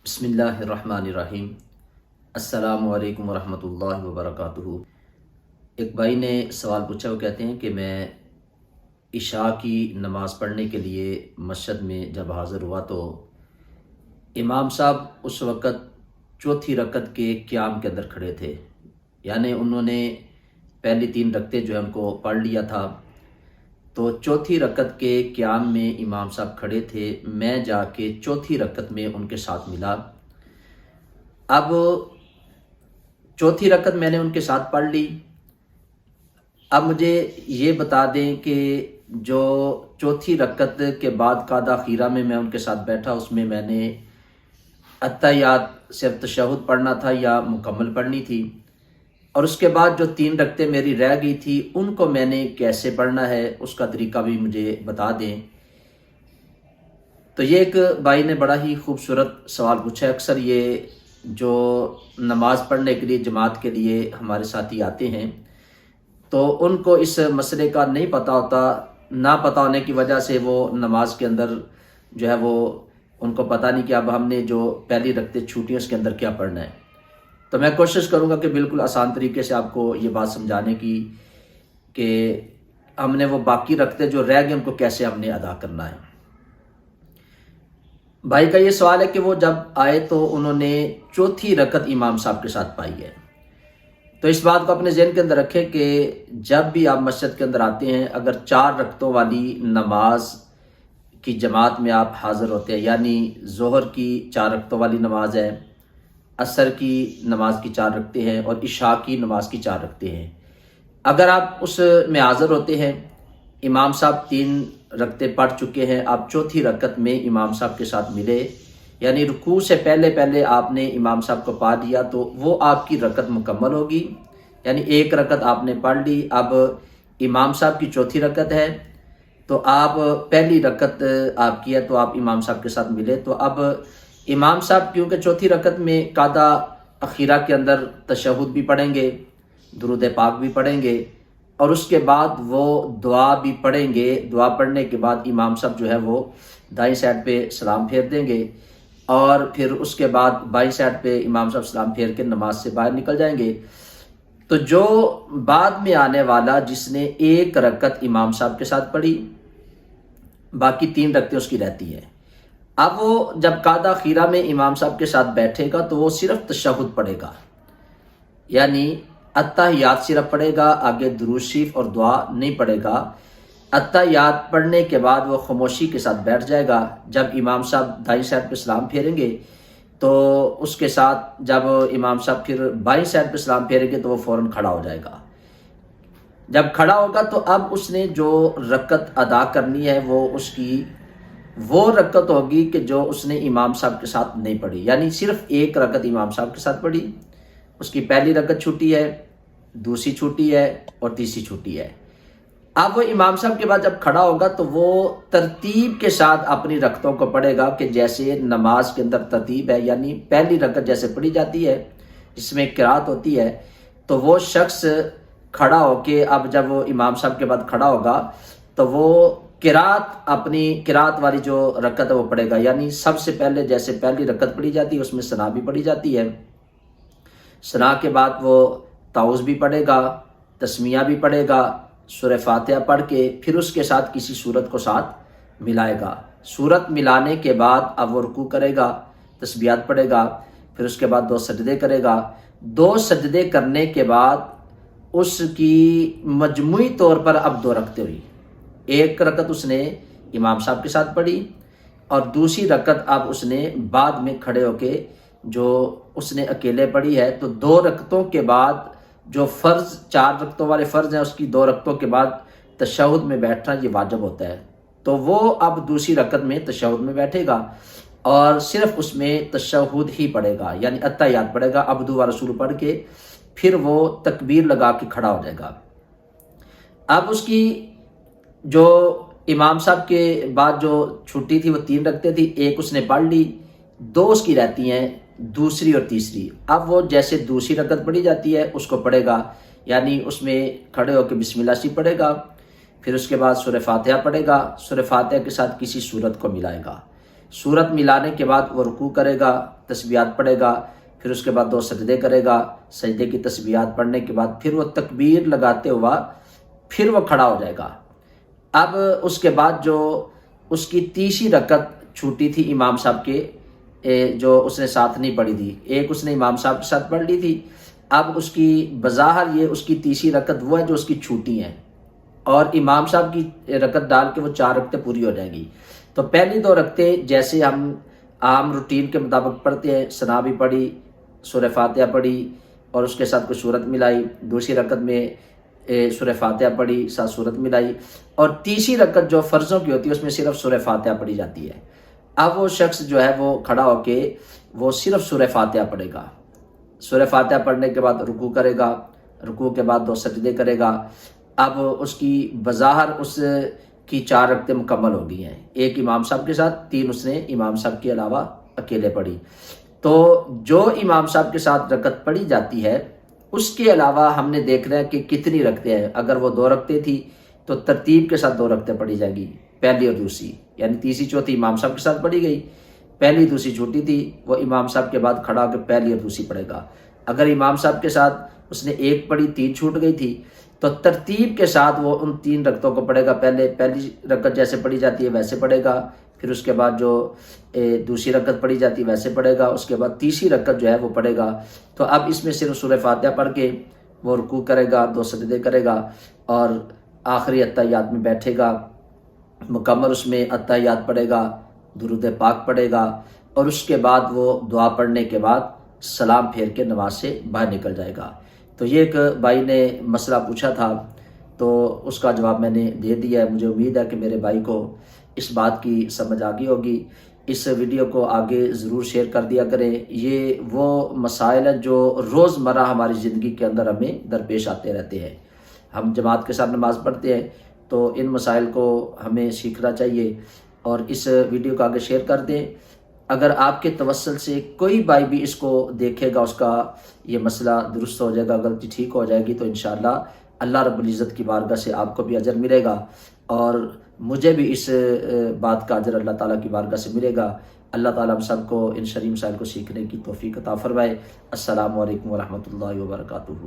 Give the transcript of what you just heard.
بسم اللہ الرحمن الرحیم۔ السلام علیکم ورحمۃ اللہ وبرکاتہ۔ ایک بھائی نے سوال پوچھا، وہ کہتے ہیں کہ میں عشاء کی نماز پڑھنے کے لیے مسجد میں جب حاضر ہوا تو امام صاحب اس وقت چوتھی رکعت کے قیام کے اندر کھڑے تھے، یعنی انہوں نے پہلی 3 رکعتیں جو ہے ان کو پڑھ لیا تھا، تو چوتھی رکعت کے قیام میں امام صاحب کھڑے تھے، میں جا کے چوتھی رکعت میں ان کے ساتھ ملا۔ اب چوتھی رکعت میں نے ان کے ساتھ پڑھ لی۔ اب مجھے یہ بتا دیں کہ جو چوتھی رکعت کے بعد قعدہ خیرہ میں ان کے ساتھ بیٹھا، اس میں میں نے اتحیات صرف تشہد پڑھنا تھا یا مکمل پڑھنی تھی، اور اس کے بعد جو 3 رکعتیں میری رہ گئی تھی ان کو میں نے کیسے پڑھنا ہے، اس کا طریقہ بھی مجھے بتا دیں۔ تو یہ ایک بھائی نے بڑا ہی خوبصورت سوال پوچھا ہے۔ اکثر یہ جو نماز پڑھنے کے لیے جماعت کے لیے ہمارے ساتھی آتے ہیں تو ان کو اس مسئلے کا نہیں پتہ ہوتا، نہ پتہ ہونے کی وجہ سے وہ نماز کے اندر جو ہے وہ ان کو پتہ نہیں کہ اب ہم نے جو پہلی رکعتیں چھوٹی ہیں اس کے اندر کیا پڑھنا ہے۔ تو میں کوشش کروں گا کہ بالکل آسان طریقے سے آپ کو یہ بات سمجھانے کی کہ ہم نے وہ باقی رکعتیں جو رہ گئے ان کو کیسے ہم نے ادا کرنا ہے۔ بھائی کا یہ سوال ہے کہ وہ جب آئے تو انہوں نے چوتھی رکعت امام صاحب کے ساتھ پائی ہے۔ تو اس بات کو اپنے ذہن کے اندر رکھیں کہ جب بھی آپ مسجد کے اندر آتے ہیں، اگر 4 رکعتوں والی نماز کی جماعت میں آپ حاضر ہوتے ہیں، یعنی ظہر کی 4 رکعتوں والی نماز ہے، عصر کی نماز کی 4 رکعتیں ہیں، اور عشاء کی نماز کی 4 رکعتیں ہیں، اگر آپ اس میں حاضر ہوتے ہیں، امام صاحب 3 رکعتیں پڑھ چکے ہیں، آپ چوتھی رکعت میں امام صاحب کے ساتھ ملے، یعنی رکوع سے پہلے آپ نے امام صاحب کو پا لیا، تو وہ آپ کی رکعت مکمل ہوگی، یعنی 1 رکعت آپ نے پڑھ لی۔ اب امام صاحب کی چوتھی رکعت ہے تو آپ پہلی رکعت آپ کی ہے تو آپ امام صاحب کے ساتھ ملے، تو اب امام صاحب کیونکہ چوتھی رکعت میں قعدہ اخیرہ کے اندر تشہد بھی پڑھیں گے، درود پاک بھی پڑھیں گے، اور اس کے بعد وہ دعا بھی پڑھیں گے۔ دعا پڑھنے کے بعد امام صاحب جو ہے وہ دائیں سائڈ پہ سلام پھیر دیں گے، اور پھر اس کے بعد بائیں سائڈ پہ امام صاحب سلام پھیر کے نماز سے باہر نکل جائیں گے۔ تو جو بعد میں آنے والا جس نے 1 رکعت امام صاحب کے ساتھ پڑھی، باقی 3 رکعتیں اس کی رہتی ہیں، اب وہ جب قعدہ خیرہ میں امام صاحب کے ساتھ بیٹھے گا تو وہ صرف تشہد پڑھے گا، یعنی اتحیات صرف پڑھے گا، آگے درود شریف اور دعا نہیں پڑھے گا۔ اتحیات پڑھنے کے بعد وہ خاموشی کے ساتھ بیٹھ جائے گا۔ جب امام صاحب دائیں سائڈ پہ سلام پھیریں گے تو اس کے ساتھ جب امام صاحب پھر بائیں سائڈ پہ سلام پھیریں گے تو وہ فوراً کھڑا ہو جائے گا۔ جب کھڑا ہوگا تو اب اس نے جو رکعت ادا کرنی ہے وہ اس کی وہ رکعت ہوگی کہ جو اس نے امام صاحب کے ساتھ نہیں پڑھی، یعنی صرف 1 رکعت امام صاحب کے ساتھ پڑھی، اس کی پہلی رکعت چھوٹی ہے، دوسری چھوٹی ہے اور تیسری چھوٹی ہے۔ اب وہ امام صاحب کے بعد جب کھڑا ہوگا تو وہ ترتیب کے ساتھ اپنی رکعتوں کو پڑھے گا کہ جیسے نماز کے اندر ترتیب ہے، یعنی پہلی رکعت جیسے پڑھی جاتی ہے جس میں قرات ہوتی ہے، تو وہ شخص کھڑا ہو کے اب جب وہ امام صاحب کے بعد کھڑا ہوگا تو وہ اپنی قرات والی جو رکعت ہے وہ پڑھے گا، یعنی سب سے پہلے جیسے پہلی رکعت پڑھی جاتی ہے اس میں ثنا بھی پڑھی جاتی ہے، ثنا کے بعد وہ تعوذ بھی پڑھے گا، تسمیہ بھی پڑھے گا، سورہ فاتحہ پڑھ کے پھر اس کے ساتھ کسی سورت کو ساتھ ملائے گا۔ سورت ملانے کے بعد اب وہ رکوع کرے گا، تسبیحات پڑھے گا، پھر اس کے بعد 2 سجدے کرے گا۔ 2 سجدے کرنے کے بعد اس کی مجموعی طور پر اب 2 رکعتیں ہوئی۔ 1 رکعت اس نے امام صاحب کے ساتھ پڑھی، اور دوسری رکعت اب اس نے بعد میں کھڑے ہو کے جو اس نے اکیلے پڑھی ہے۔ تو 2 رکعتوں کے بعد جو فرض 4 رکعتوں والے فرض ہیں اس کی 2 رکعتوں کے بعد تشہد میں بیٹھنا یہ واجب ہوتا ہے، تو وہ اب دوسری رکعت میں تشہد میں بیٹھے گا اور صرف اس میں تشہد ہی پڑھے گا، یعنی اتحیات پڑھے گا، عبدو و رسول پڑھ کے پھر وہ تکبیر لگا کے کھڑا ہو جائے گا۔ اب اس کی جو امام صاحب کے بعد جو چھٹی تھی وہ 3 رکعتیں تھی، 1 اس نے پڑھ لی، 2 اس کی رہتی ہیں، دوسری اور تیسری۔ اب وہ جیسے دوسری رکعت پڑھی جاتی ہے اس کو پڑھے گا، یعنی اس میں کھڑے ہو کے بسم اللہ سے پڑھے گا، پھر اس کے بعد سورہ فاتحہ پڑھے گا، سورہ فاتحہ کے ساتھ کسی سورت کو ملائے گا۔ صورت ملانے کے بعد وہ رکوع کرے گا، تسبیحات پڑھے گا، پھر اس کے بعد 2 سجدے کرے گا، سجدے کی تسبیحات پڑھنے کے بعد پھر وہ تکبیر لگاتے ہوا پھر وہ کھڑا ہو جائے گا۔ اب اس کے بعد جو اس کی تیسری رکعت چھوٹی تھی امام صاحب کے، جو اس نے ساتھ نہیں پڑھی تھی، ایک اس نے امام صاحب کے ساتھ پڑھ لی تھی، اب اس کی بظاہر یہ اس کی تیسری رکعت وہ ہے جو اس کی چھوٹی ہیں، اور امام صاحب کی رکعت ڈال کے وہ 4 رکعتیں پوری ہو جائیں گی۔ تو پہلی 2 رکعتیں جیسے ہم عام روٹین کے مطابق پڑھتے ہیں، ثنا بھی پڑھی، سورہ فاتحہ پڑھی اور اس کے ساتھ کوئی صورت ملائی، دوسری رکعت میں سورہ فاتحہ پڑھی، ساتھ صورت ملائی، اور تیسری رکعت جو فرضوں کی ہوتی ہے اس میں صرف سورہ فاتحہ پڑھی جاتی ہے۔ اب وہ شخص جو ہے وہ کھڑا ہو کے وہ صرف سورہ فاتحہ پڑھے گا، سورہ فاتحہ پڑھنے کے بعد رکوع کرے گا، رکوع کے بعد 2 سجدے کرے گا۔ اب اس کی بظاہر اس کی 4 رکعتیں مکمل ہو گئی ہیں، ایک امام صاحب کے ساتھ، 3 اس نے امام صاحب کے علاوہ اکیلے پڑھی۔ تو جو امام صاحب کے ساتھ رکعت پڑھی جاتی ہے اس کے علاوہ ہم نے دیکھنا ہے کہ کتنی رکعتیں ہیں۔ اگر وہ 2 رکعتیں تھی تو ترتیب کے ساتھ 2 رکعتیں پڑھی جائے گی، پہلی اور دوسری، یعنی تیسری چوتھی امام صاحب کے ساتھ پڑھی گئی، پہلی دوسری چھوٹی تھی، وہ امام صاحب کے بعد کھڑا ہو کے پہلی اور دوسری پڑھے گا۔ اگر امام صاحب کے ساتھ اس نے 1 پڑھی، 3 چھوٹ گئی تھی، تو ترتیب کے ساتھ وہ ان 3 رکعتوں کو پڑھے گا، پہلی رکعت جیسے پڑھی جاتی ہے ویسے پڑھے گا، پھر اس کے بعد جو دوسری رکعت پڑھی جاتی ہے ویسے پڑھے گا، اس کے بعد تیسری رکعت جو ہے وہ پڑھے گا۔ تو اب اس میں صرف سورہ فاتحہ پڑھ کے وہ رکوع کرے گا، 2 سجدے کرے گا، اور آخری اتحیات میں بیٹھے گا، مکمل اس میں اتحیات پڑھے گا، درود پاک پڑھے گا، اور اس کے بعد وہ دعا پڑھنے کے بعد سلام پھیر کے نماز سے باہر نکل جائے گا۔ تو یہ ایک بھائی نے مسئلہ پوچھا تھا تو اس کا جواب میں نے دے دیا ہے۔ مجھے امید ہے کہ میرے بھائی کو اس بات کی سمجھ آ گئی ہوگی۔ اس ویڈیو کو آگے ضرور شیئر کر دیا کریں۔ یہ وہ مسائل ہیں جو روزمرہ ہماری زندگی کے اندر ہمیں درپیش آتے رہتے ہیں۔ ہم جماعت کے ساتھ نماز پڑھتے ہیں تو ان مسائل کو ہمیں سیکھنا چاہیے، اور اس ویڈیو کو آگے شیئر کر دیں۔ اگر آپ کے توسل سے کوئی بھائی بھی اس کو دیکھے گا، اس کا یہ مسئلہ درست ہو جائے گا، غلطی ٹھیک ہو جائے گی، تو انشاءاللہ اللہ رب العزت کی بارگاہ سے آپ کو بھی اجر ملے گا، اور مجھے بھی اس بات کا اجر اللہ تعالیٰ کی بارگاہ سے ملے گا۔ اللہ تعالیٰ ہم سب کو ان شرعی مسائل کو سیکھنے کی توفیق عطا فرمائے۔ السلام علیکم ورحمۃ اللہ وبرکاتہ۔